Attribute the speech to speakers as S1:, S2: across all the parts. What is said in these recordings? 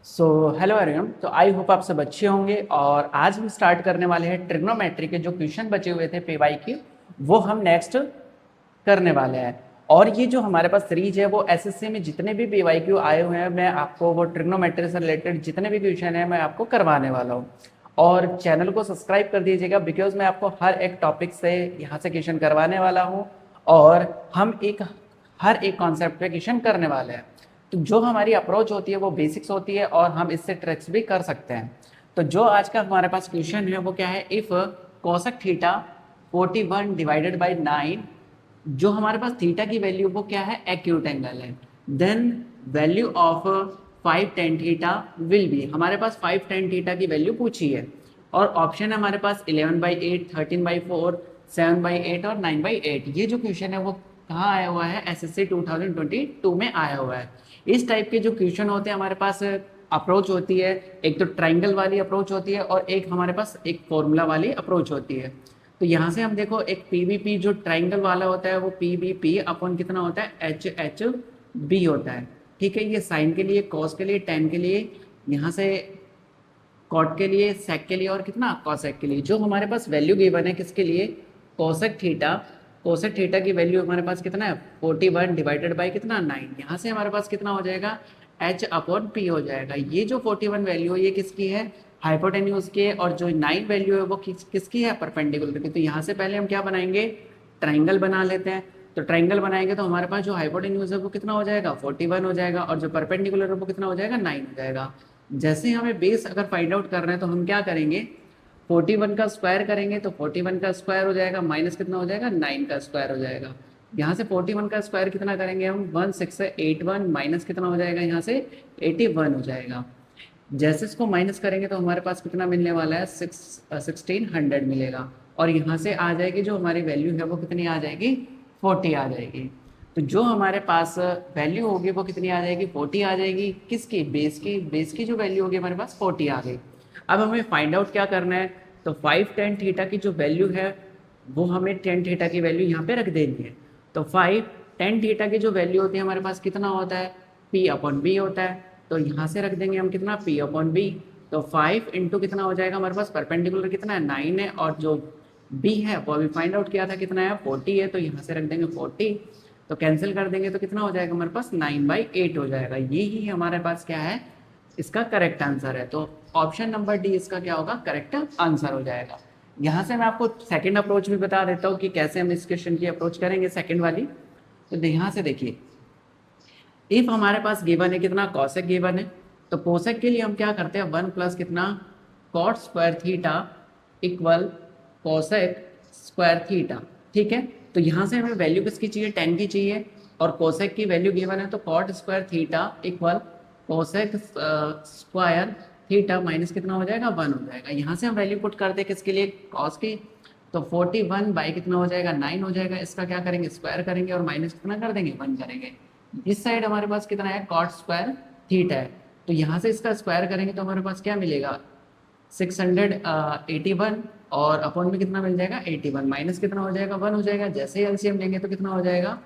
S1: So hello everyone. तो I hope आप सब अच्छे होंगे और आज हम स्टार्ट करने वाले हैं ट्रिग्नोमेट्री के जो क्वेश्चन बचे हुए थे पीवाई की, वो हम नेक्स्ट करने वाले हैं। और ये जो हमारे पास सीरीज है वो एसएससी में जितने भी पीवाई क्यू आए हुए हैं, मैं आपको वो ट्रिग्नोमेट्री से रिलेटेड जितने भी क्वेश्चन है मैं आपको करवाने वाला हूँ। और चैनल को सब्सक्राइब कर दीजिएगा बिकॉज मैं आपको हर एक टॉपिक से यहाँ से क्वेश्चन करवाने वाला हूँ और हम हर एक कॉन्सेप्ट पे क्वेश्चन करने वाले हैं। तो जो हमारी अप्रोच होती है वो बेसिक्स होती है और हम इससे ट्रिक्स भी कर सकते हैं। तो जो आज का हमारे पास क्वेश्चन है वो क्या है, if cosec theta 41 divided by 9, जो हमारे पास थीटा की वैल्यू वो क्या है, एक्यूट एंगल है, then value of 5 tan theta will be, हमारे पास 5 टेन थीटा की वैल्यू पूछी है। और ऑप्शन है हमारे पास 11/8, 13/4, 7/8 और 9/8। ये जो क्वेश्चन है वो कहाँ आया हुआ है, एसएससी 2022 में आया हुआ है। इस टाइप के जो क्वेश्चन होते हैं हमारे पास अप्रोच होती है, एक तो ट्राइंगल वाली अप्रोच होती है और एक हमारे पास एक फॉर्मूला वाली अप्रोच होती है। तो यहाँ से हम देखो, एक पीवीपी जो ट्राइंगल वाला होता है वो पीवीपी अपन कितना होता है, एच एच बी होता है। ठीक है, ये साइन के लिए, कॉस के लिए, टेन के लिए, यहाँ से कॉट के लिए, सेक के लिए और कितना कॉसेक के लिए। जो हमारे पास वैल्यू गिवन है किसके लिए, कोसेक थीटा, कोसेक थीटा की वैल्यू हमारे पास कितना है 41 डिवाइडेड बाई कितना 9। यहाँ से हमारे पास कितना हो जाएगा, एच अपॉन पी हो जाएगा। ये जो 41 वैल्यू है ये किसकी है, हाइपोटेन्यूज की है, और जो 9 वैल्यू है वो किसकी है, परपेंडिकुलर की। तो यहाँ से पहले हम क्या बनाएंगे, ट्राइंगल बना लेते हैं। तो ट्राइंगल बनाएंगे तो हमारे पास जो हाइपोटेन्यूज है वो कितना हो जाएगा, 41 हो जाएगा, और जो परपेंडिकुलर है वो कितना हो जाएगा, 9 हो जाएगा। जैसे हमें बेस अगर फाइंड आउट कर रहे हैं तो हम क्या करेंगे, 41 का स्क्वायर करेंगे तो 41 का स्क्वायर हो जाएगा, माइनस कितना हो जाएगा, 9 का स्क्वायर हो जाएगा। यहाँ से 41 का स्क्वायर कितना करेंगे हम, 1681, माइनस कितना हो जाएगा यहाँ से 81 हो जाएगा। जैसे इसको माइनस करेंगे तो हमारे पास कितना मिलने वाला है, 1600 मिलेगा। और यहाँ से आ जाएगी जो हमारी वैल्यू है वो कितनी आ जाएगी, 40 आ जाएगी। तो जो हमारे पास वैल्यू होगी वो कितनी आ जाएगी, 40 आ जाएगी। किसकी, बेस की, बेस की जो वैल्यू होगी हमारे पास 40 आ गई। अब हमें फाइंड आउट क्या करना है, तो 5 टेन थीटा की जो वैल्यू है वो हमें टेन थीटा की वैल्यू यहाँ पे रख देनी है। तो 5 टेन थीटा की जो वैल्यू होती है हमारे पास कितना होता है, पी अपॉन बी होता है। तो यहाँ से रख देंगे हम कितना, पी अपॉन बी। तो 5 इंटू कितना हो जाएगा हमारे पास, परपेंडिकुलर कितना है 9 है, और जो बी है वो अभी फाइंड आउट किया था कितना है, 40 है। तो यहाँ से रख देंगे 40, तो कैंसिल कर देंगे तो कितना हो जाएगा हमारे पास, 9/8 हो जाएगा। ये ही हमारे पास क्या है, इसका करेक्ट आंसर है। तो ऑप्शन नंबर डी इसका क्या होगा, करेक्ट आंसर हो जाएगा। यहाँ से मैं आपको सेकंड अप्रोच भी बता देता हूँ कि कैसे हम इस क्वेश्चन की अप्रोच करेंगे सेकंड वाली। तो यहाँ से देखिए, इफ हमारे पास गिवन है कितना, कॉसेक गिवन है, तो कोसेक के लिए हम क्या करते हैं, 1 प्लस कितना, cot square theta equal cosec square theta. ठीक है, तो यहाँ से हमें वैल्यू किसकी चाहिए, 10 की चाहिए, और कोसेक की वैल्यू गिवन है तो cot square theta equal cosec square theta minus कितना हो जाएगा, 1 हो जाएगा। यहाँ से हम वैल्यू पुट करते हैं किसके लिए, कॉस की। तो 41 बाई कितना हो जाएगा, 9 हो जाएगा। इसका क्या करेंगे, स्क्वायर करेंगे और माइनस कितना कर देंगे, 1 करेंगे। इस साइड हमारे पास कितना है, कॉट स्क्वायर थीटा है। तो यहाँ से इसका स्क्वायर करेंगे तो हमारे पास क्या मिलेगा, 681, और अपॉन में कितना मिल जाएगा, 81, माइनस कितना हो जाएगा, 1 हो जाएगा। जैसे ही एलसीएम लेंगे तो कितना हो जाएगा,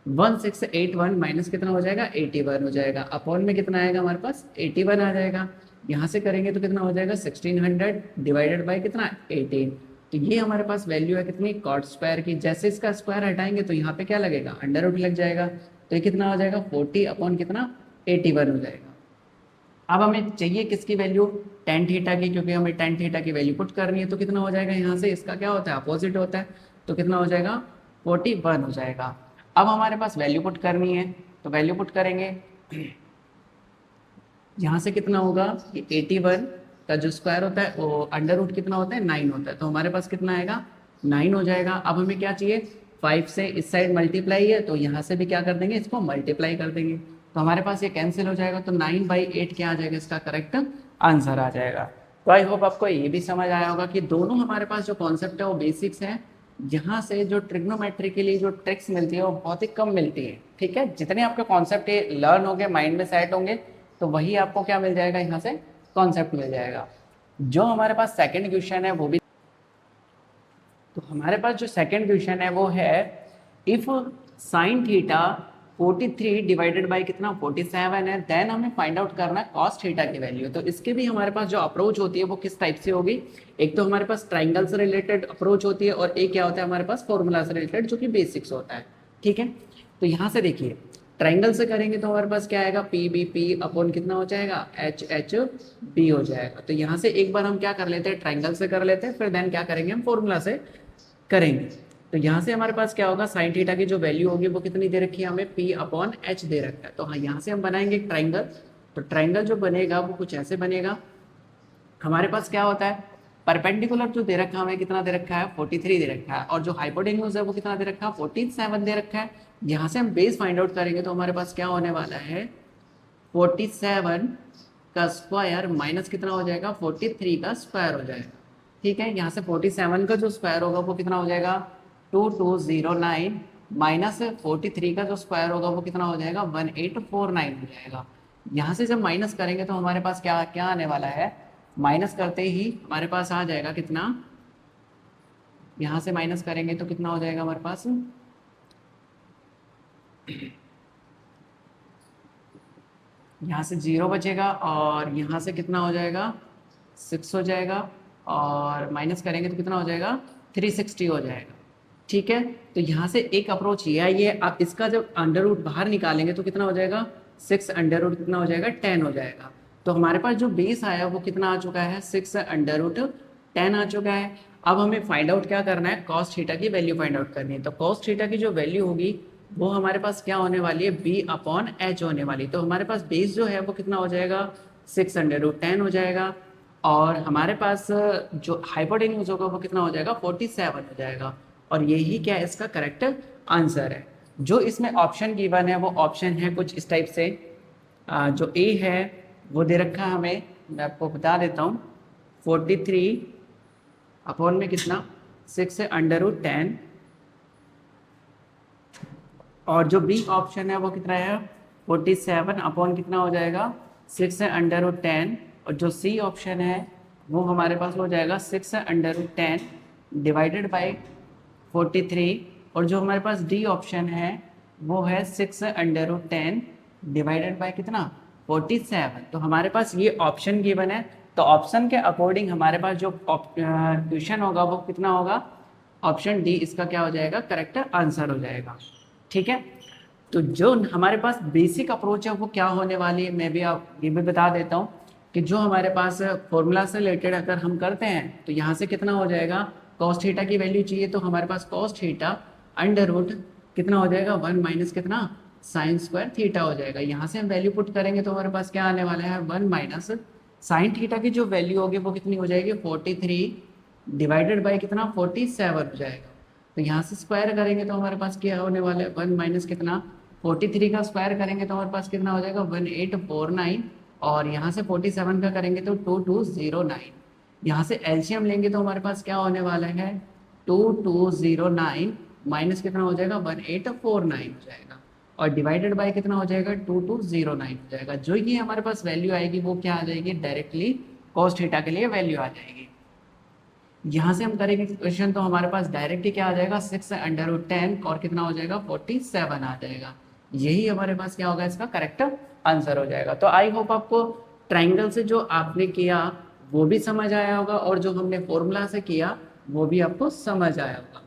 S1: 1681 माइनस कितना हो जाएगा, 81 हो जाएगा। अपॉन में कितना आएगा हमारे पास, 81 आ जाएगा। यहाँ से करेंगे तो कितना हो जाएगा, 1600 डिवाइडेड बाई कितना, 18। तो ये हमारे पास वैल्यू है कितनी, कॉट स्क्वायर की। जैसे इसका स्क्वायर हटाएंगे तो यहाँ पे क्या लगेगा, अंडर रूट लग जाएगा। तो ये कितना हो जाएगा, 40 अपॉन कितना, 81 हो जाएगा। अब हमें चाहिए किसकी वैल्यू, टेन थीटा की, क्योंकि हमें टेन थीटा की वैल्यू पुट करनी है। तो कितना हो जाएगा, यहाँ से इसका क्या होता है, अपोजिट होता है। तो कितना हो जाएगा, 41 हो जाएगा। अब हमारे पास वैल्यू पुट करनी है, तो वैल्यू पुट करेंगे। यहाँ से कितना होगा, कि 81 का जो स्क्वायर होता है वो अंडर रूट कितना होता है, 9 होता है। तो हमारे पास कितना आएगा, 9 हो जाएगा। अब हमें क्या चाहिए, 5 से इस साइड मल्टीप्लाई है, तो यहाँ से भी क्या कर देंगे, इसको मल्टीप्लाई कर देंगे। तो हमारे पास ये कैंसिल हो जाएगा। तो 9/8 क्या आ जाएगा, इसका करेक्ट आंसर आ जाएगा। तो आई होप आपको ये भी समझ आया होगा कि दोनों हमारे पास जो कॉन्सेप्ट है वो बेसिक्स है। यहाँ से जो ट्रिग्नोमेट्री के लिए जो ट्रिक्स मिलती है वो बहुत ही कम मिलती है। ठीक है, जितने आपके कॉन्सेप्ट लर्न होंगे, माइंड में सेट होंगे, तो वही आपको क्या मिल जाएगा, यहाँ से कॉन्सेप्ट मिल जाएगा। जो हमारे पास सेकंड क्वेश्चन है वो भी, तो हमारे पास जो सेकंड क्वेश्चन है वो है, if sine theta 43 divided by कितना 47 है। देन हमें फाइंड आउट करना है कॉस थीटा की वैल्यू। तो इसके भी हमारे पास जो अप्रोच होती है वो किस टाइप से होगी, एक तो हमारे पास ट्राइंगल से रिलेटेड अप्रोच होती है और एक क्या होता है हमारे पास फॉर्मूला से रिलेटेड जो कि बेसिक्स होता है। ठीक है, तो यहाँ से देखिए ट्राइंगल से करेंगे तो हमारे पास क्या आएगा, पी बी पी अपॉन कितना हो जाएगा, एच एच बी हो जाएगा। तो यहाँ से एक बार हम क्या कर लेते हैं, ट्राइंगल से कर लेते हैं, फिर देन क्या करेंगे हम फॉर्मूला से करेंगे। तो यहाँ से हमारे पास क्या होगा, साइन थीटा की जो वैल्यू होगी वो कितनी दे रखी है हमें, पी अपॉन एच दे रखा है। तो हाँ यहाँ से हम बनाएंगे एक ट्राइंगल। तो ट्राइंगल जो बनेगा वो कुछ ऐसे बनेगा, हमारे पास क्या होता है, परपेंडिकुलर जो दे रखा है हमें कितना दे रखा है 43 दे रखा है, और जो हाइपोटेन्यूज है वो कितना दे रखा है 47 दे रखा है। यहाँ से हम बेस फाइंड आउट करेंगे तो हमारे पास क्या होने वाला है, 47 का स्क्वायर माइनस कितना हो जाएगा 43 का स्क्वायर हो जाएगा। ठीक है, यहाँ से 47 का जो स्क्वायर होगा वो कितना हो जाएगा 2209 माइनस 43 का जो स्क्वायर होगा वो कितना हो जाएगा 1849 हो जाएगा। यहाँ से जब माइनस करेंगे तो हमारे पास क्या क्या आने वाला है, माइनस करते ही हमारे पास आ जाएगा कितना, यहाँ से माइनस करेंगे तो कितना हो जाएगा हमारे पास, यहाँ से 0 बचेगा और यहाँ से कितना हो जाएगा 6 हो जाएगा, और माइनस करेंगे तो कितना हो जाएगा 360 हो जाएगा। ठीक है, तो यहाँ से एक अप्रोच ये आई है। आप इसका जब अंडर रूट बाहर निकालेंगे तो कितना हो जाएगा 6 अंडर रूट कितना हो जाएगा 10 हो जाएगा। तो हमारे पास जो बेस आया वो कितना आ चुका है 6 अंडर रूट 10 आ चुका है। अब हमें फाइंड आउट क्या करना है, कॉस थीटा की वैल्यू फाइंड आउट करनी है। तो कॉस थीटा की जो वैल्यू होगी वो हमारे पास क्या होने वाली है, बी अपॉन एच होने वाली। तो हमारे पास बेस जो है वो कितना हो जाएगा 6 अंडर रूट 10 हो जाएगा, और हमारे पास जो हाइपोटेन्यूज होगा वो कितना हो जाएगा 47 हो जाएगा। और यही क्या है इसका करेक्ट आंसर है। जो इसमें ऑप्शन गिवन है वो ऑप्शन है कुछ इस टाइप से, जो ए है वो दे रखा है हमें, मैं आपको बता देता हूँ, 43 अपॉन में कितना 6 अंडर रूट 10, और जो बी ऑप्शन है वो कितना है 47 अपॉन कितना हो जाएगा 6 अंडर रूट 10, और जो सी ऑप्शन है वो हमारे पास हो जाएगा 6 अंडर रूट 10 डिवाइडेड बाई 43, और जो हमारे पास डी ऑप्शन है वो है 6 अंडर रूट 10 डिवाइडेड बाई कितना 47। तो हमारे पास ये ऑप्शन गिवन है, तो ऑप्शन के अकॉर्डिंग हमारे पास जो क्वेश्चन होगा वो कितना होगा, ऑप्शन डी इसका क्या हो जाएगा करेक्ट आंसर हो जाएगा। ठीक है, तो जो हमारे पास बेसिक अप्रोच है वो क्या होने वाली है, मैं भी आप ये भी बता देता हूँ कि जो हमारे पास फॉर्मूला से रिलेटेड अगर हम करते हैं तो यहाँ से कितना हो जाएगा, कॉस थीटा की वैल्यू चाहिए तो हमारे पास कॉस थीटा अंडर रूट कितना हो जाएगा 1 माइनस कितना साइन स्क्वायर थीटा हो जाएगा। यहाँ से हम वैल्यू पुट करेंगे तो हमारे पास क्या आने वाला है 1 माइनस साइन थीटा की जो वैल्यू होगी वो कितनी हो जाएगी 43 डिवाइडेड बाई कितना 47 हो जाएगा। तो यहाँ से स्क्वायर करेंगे तो हमारे पास क्या होने वाला है 1 माइनस कितना 43 का स्क्वायर करेंगे तो हमारे पास कितना हो जाएगा 1849, और यहाँ से 47 का करेंगे तो 2209। यहाँ से एलसीएम लेंगे तो हमारे पास क्या होने वाला है 2209 माइनस कितना हो जाएगा 1849 हो जाएगा, और डिवाइडेड बाय कितना हो जाएगा 2209 हो जाएगा। जो ये हमारे पास वैल्यू आएगी वो क्या आ जाएगी, डायरेक्टली कॉस थीटा के लिए वैल्यू आ जाएगी। यहाँ से हम करेंगे क्वेश्चन तो हमारे पास डायरेक्टली क्या आ जाएगा 6 अंडर रूट 10 और कितना हो जाएगा 47 आ जाएगा। यही हमारे पास क्या होगा इसका करेक्ट आंसर हो जाएगा। तो आई होप आपको ट्राइंगल से जो आपने किया वो भी समझ आया होगा, और जो हमने फॉर्मूला से किया वो भी आपको समझ आया होगा।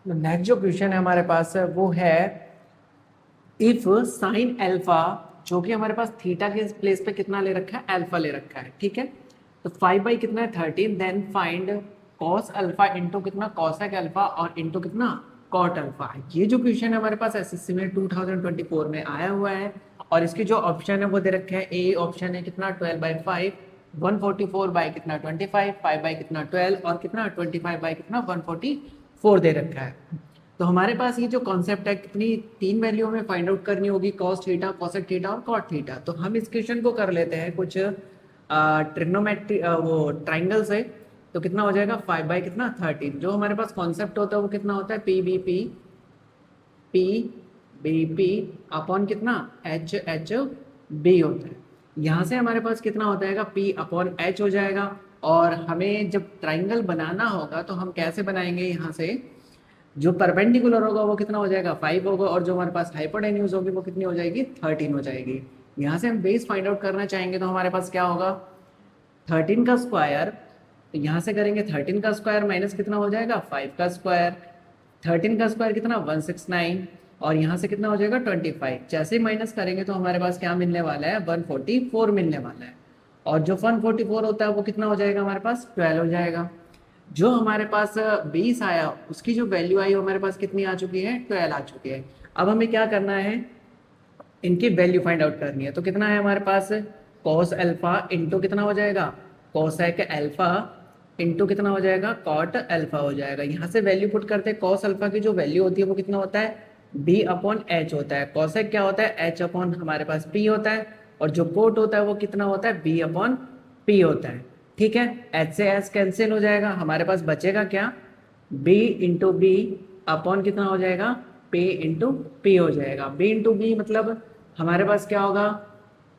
S1: नेक्स्ट जो क्वेश्चन है हमारे पास वो है इफ साइन एल्फा, जो कि हमारे पास थीटा के प्लेस पे कितना ले रखा है अल्फा ले रखा है। ठीक है, तो 5 बाई कितना है 13, then find cos alpha into कितना कॉसेक अल्फा और इंटू कितना कॉट अल्फा। ये जो क्वेश्चन है हमारे पास एसएससी में 2024 में आया हुआ है, और इसके जो ऑप्शन है वो दे रखे हैं। ए ऑप्शन है कितना 12 बाई 5, 144 बाई कितना 25, 5 बाई कितना 12 और कितना 25 बाई कितना 144 दे रखा है। तो हमारे पास ये जो कॉन्सेप्ट है कितनी 3 वैल्यू में फाइंड आउट करनी होगी, कॉस थीटा कॉसेक थीटा और कॉट थीटा। तो हम इस क्वेश्चन को कर लेते हैं कुछ ट्रिग्नोमेट्री वो ट्राइंगल से। तो कितना हो जाएगा 5 बाई कितना 13। जो हमारे पास कॉन्सेप्ट होता है वो कितना होता है पी बी पी अपॉन कितना एच एच बी होता है। यहाँ से हमारे पास कितना हो जाएगा पी अपॉन एच हो जाएगा, और हमें जब ट्राइंगल बनाना होगा तो हम कैसे बनाएंगे, यहाँ से जो परपेंडिकुलर होगा वो कितना हो जाएगा 5 होगा, और जो हमारे पास हाइपोटेन्यूज होगी वो कितनी हो जाएगी 13 हो जाएगी। यहाँ से हम बेस फाइंड आउट करना चाहेंगे तो हमारे पास क्या होगा 13 का स्क्वायर, तो यहाँ से करेंगे 13 का स्क्वायर माइनस कितना हो जाएगा 5 का स्क्वायर, 13 का स्क्वायर कितना 169, और यहाँ से कितना हो जाएगा 25। जैसे ही माइनस करेंगे तो हमारे पास क्या मिलने वाला है 144 मिलने वाला है, और जो 144 होता है वो कितना हो जाएगा हमारे पास 12 हो जाएगा। जो हमारे पास 20 आया उसकी जो वैल्यू आई वो हमारे पास कितनी आ चुकी है 12 आ चुकी है। अब हमें क्या करना है, इनकी वैल्यू फाइंड आउट करनी है। तो कितना है हमारे पास कॉस अल्फा इंटू कितना हो जाएगा कोसेक अल्फा इंटू कितना हो जाएगा कॉट अल्फा हो जाएगा। यहाँ से वैल्यू पुट करते हैं, कॉस अल्फा की जो वैल्यू होती है वो कितना होता है बी अपॉन एच होता है, कॉसेक क्या होता है एच अपॉन हमारे पास पी होता है, और जो कोट होता है वो कितना होता है बी अपॉन पी होता है। ठीक है, एच से एच कैंसिल हो जाएगा, हमारे पास बचेगा क्या बी इंटू बी अपॉन कितना हो जाएगा पी इंटू पी हो जाएगा। बी इंटू बी मतलब हमारे पास क्या होगा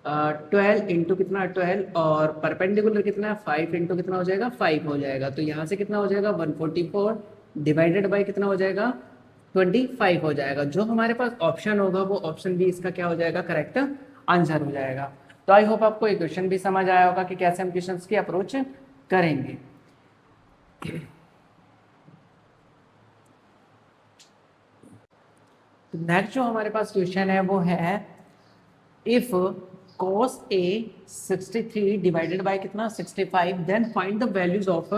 S1: 12 इंटू कितना 12, और परपेंडिकुलर कितना है 5 इंटू कितना हो जाएगा 5 हो जाएगा। तो यहाँ से कितना हो जाएगा 144 डिवाइडेड बाई कितना हो जाएगा 25 हो जाएगा। जो हमारे पास ऑप्शन होगा वो ऑप्शन बी इसका क्या हो जाएगा करेक्ट आंसर हो जाएगा। तो आई होप आपको ये क्वेश्चन भी समझ आया होगा कि कैसे हम क्वेश्चंस की अप्रोच करेंगे। तो नेक्स्ट जो हमारे पास क्वेश्चन है वो है if cos a 63 divided by कितना 65 then find the values of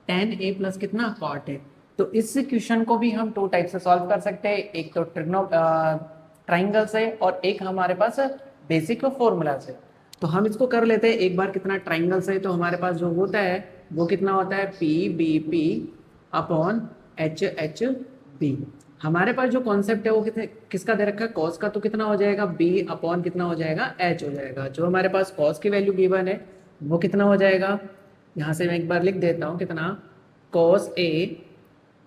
S1: tan a plus कितना cot a। तो इस क्वेश्चन को भी हम टू टाइप से सॉल्व कर सकते हैं, एक तो ट्राइंगल से और एक हमारे पास बेसिक फॉर्मूला से। तो हम इसको कर लेते हैं एक बार कितना ट्राइंगल से। तो हमारे पास जो होता है वो कितना होता है P B P upon H H B. हमारे पास जो कॉन्सेप्ट है वो कितने किसका दे रखा है कॉस का, तो कितना हो जाएगा बी अपॉन कितना हो जाएगा एच हो जाएगा। जो हमारे पास कॉस की वैल्यू गिवन है वो कितना हो जाएगा, यहाँ से मैं एक बार लिख देता हूँ कितना कॉस ए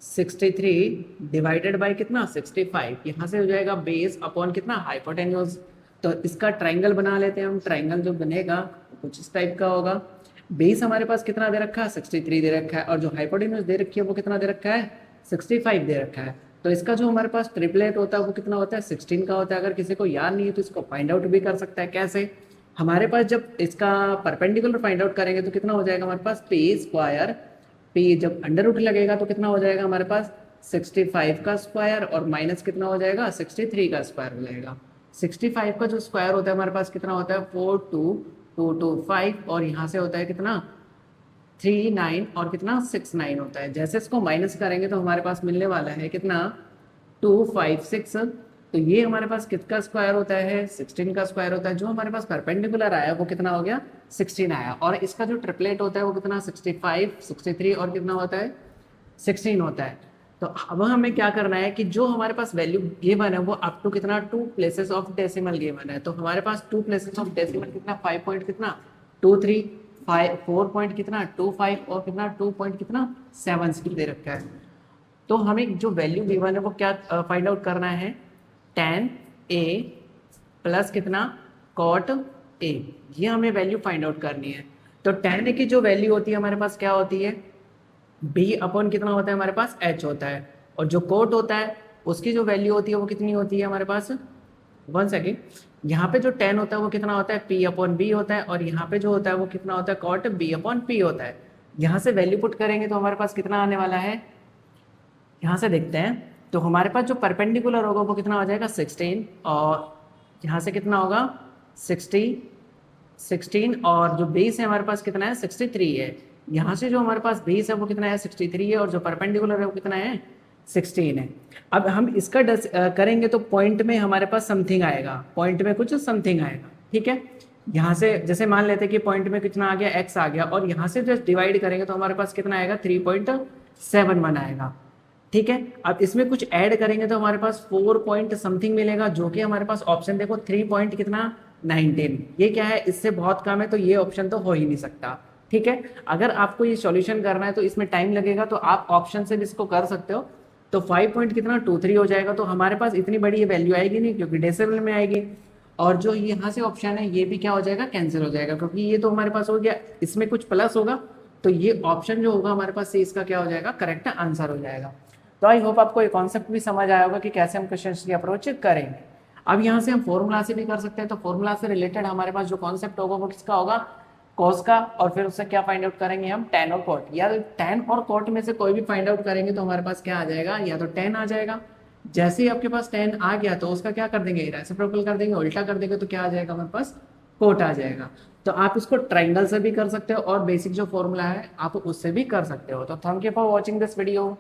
S1: 63 डिवाइडेड बाई कितना 65, यहाँ से हो जाएगा बेस अपॉन कितना हाइपोटेन्यूज। तो इसका ट्राइंगल बना लेते हैं हम, ट्राइंगल जो बनेगा कुछ इस टाइप का होगा। बेस हमारे पास कितना दे रखा है 63 दे रखा है, और जो हाइपोटेन्यूज दे रखी है वो कितना दे रखा है 65 दे रखा है। तो इसका जो हमारे पास ट्रिपलेट होता है वो कितना होता है 16 का होता है। अगर किसी को याद नहीं है तो इसको फाइंड आउट भी कर सकता है। कैसे, हमारे पास जब इसका परपेंडिकुलर फाइंड आउट करेंगे तो कितना हो जाएगा हमारे पास पी स्क्वायर, पी जब अंडर रूट लगेगा तो कितना हो जाएगा हमारे पास 65 का स्क्वायर, और माइनस कितना हो जाएगा 63 का स्क्वायर हो जाएगा। 65 का जो स्क्वायर होता है हमारे पास कितना होता है 4225, और यहाँ से होता है कितना 39 और कितना 69 होता है। जैसे इसको माइनस करेंगे तो हमारे पास मिलने वाला है कितना 256। तो ये हमारे पास किसका स्क्वायर होता है 16 का स्क्वायर होता है। जो हमारे पास परपेंडिकुलर आया वो कितना हो गया 16 आया, और इसका जो ट्रिपलेट होता है वो कितना 65 63 और कितना होता है 16 होता है। तो अब हमें क्या करना है कि जो हमारे पास वैल्यू गिवन है वो अप टू कितना 2 प्लेसेस ऑफ डेसिमल गिवन है। तो हमारे पास 2 प्लेसेस ऑफ डेसिमल कितना 5 पॉइंट कितना 23, 4 पॉइंट कितना 25 और कितना 2 पॉइंट कितना 7 दे रखा है। तो हमें जो वैल्यू गिवन है वो क्या फाइंड आउट करना है tan a प्लस कितना cot a, ये हमें वैल्यू फाइंड आउट करनी है। तो tan a की जो वैल्यू होती है हमारे पास क्या होती है b अपॉन कितना होता है हमारे पास h होता है, और जो cot होता है उसकी जो वैल्यू होती है वो कितनी होती है हमारे पास 1 सेकेंड, यहाँ पे जो tan होता है वो कितना होता है p अपॉन b होता है, और यहाँ पे जो होता है वो कितना होता है cot b अपॉन p होता है। यहाँ से वैल्यू पुट करेंगे तो हमारे पास कितना आने वाला है, यहाँ से देखते हैं। तो हमारे पास जो परपेंडिकुलर होगा वो कितना हो जाएगा 16, और यहाँ से कितना होगा 16 और जो बेस है हमारे पास कितना है 63 है। यहाँ से जो हमारे पास बेस है वो कितना है 63 है, और जो परपेंडिकुलर है वो कितना है 16 है। अब हम इसका करेंगे तो पॉइंट में हमारे पास समथिंग आएगा, पॉइंट में कुछ समथिंग आएगा। ठीक है, यहाँ से जैसे मान लेते हैं कि पॉइंट में कितना आ गया x आ गया, और यहाँ से जस्ट डिवाइड करेंगे तो हमारे पास कितना आएगा 3.71 आएगा। ठीक है, अब इसमें कुछ ऐड करेंगे तो हमारे पास 4 पॉइंट समथिंग मिलेगा, जो कि हमारे पास ऑप्शन देखो 3 पॉइंट कितना 19, ये क्या है इससे बहुत कम है, तो ये ऑप्शन तो हो ही नहीं सकता। ठीक है, अगर आपको ये सॉल्यूशन करना है तो इसमें टाइम लगेगा, तो आप ऑप्शन से भी इसको कर सकते हो। तो 5 पॉइंट कितना 23 हो जाएगा। तो हमारे पास इतनी बड़ी ये वैल्यू आएगी नहीं क्योंकि डेसिमल में आएगी, और जो यहाँ से ऑप्शन है ये भी क्या हो जाएगा कैंसिल हो जाएगा, क्योंकि ये तो हमारे पास हो गया, इसमें कुछ प्लस होगा तो ये ऑप्शन जो होगा हमारे पास सी इसका क्या हो जाएगा, करेक्ट आंसर हो जाएगा। तो आई होप आपको ये कॉन्सेप्ट भी समझ आया होगा कि कैसे हम क्वेश्चन की अप्रोच करेंगे। अब यहाँ से हम फॉर्मूला से भी कर सकते हैं, तो फॉर्मूला से रिलेटेड हमारे पास जो कॉन्सेप्ट होगा वो किसका होगा, कॉस का, और फिर उससे क्या फाइंड आउट करेंगे हम, टेन और कॉट, या टेन और कॉट में से कोई भी फाइंड आउट करेंगे तो हमारे पास क्या आ जाएगा, या तो टेन आ जाएगा, जैसे ही आपके पास टेन आ गया तो उसका क्या कर देंगे, रेसिप्रोकल कर देंगे, उल्टा कर देंगे तो क्या आ जाएगा हमारे पास, कोट आ जाएगा। तो आप इसको ट्राइंगल से भी कर सकते हो और बेसिक जो फॉर्मूला है आप उससे भी कर सकते हो। तो thank you for watching this video.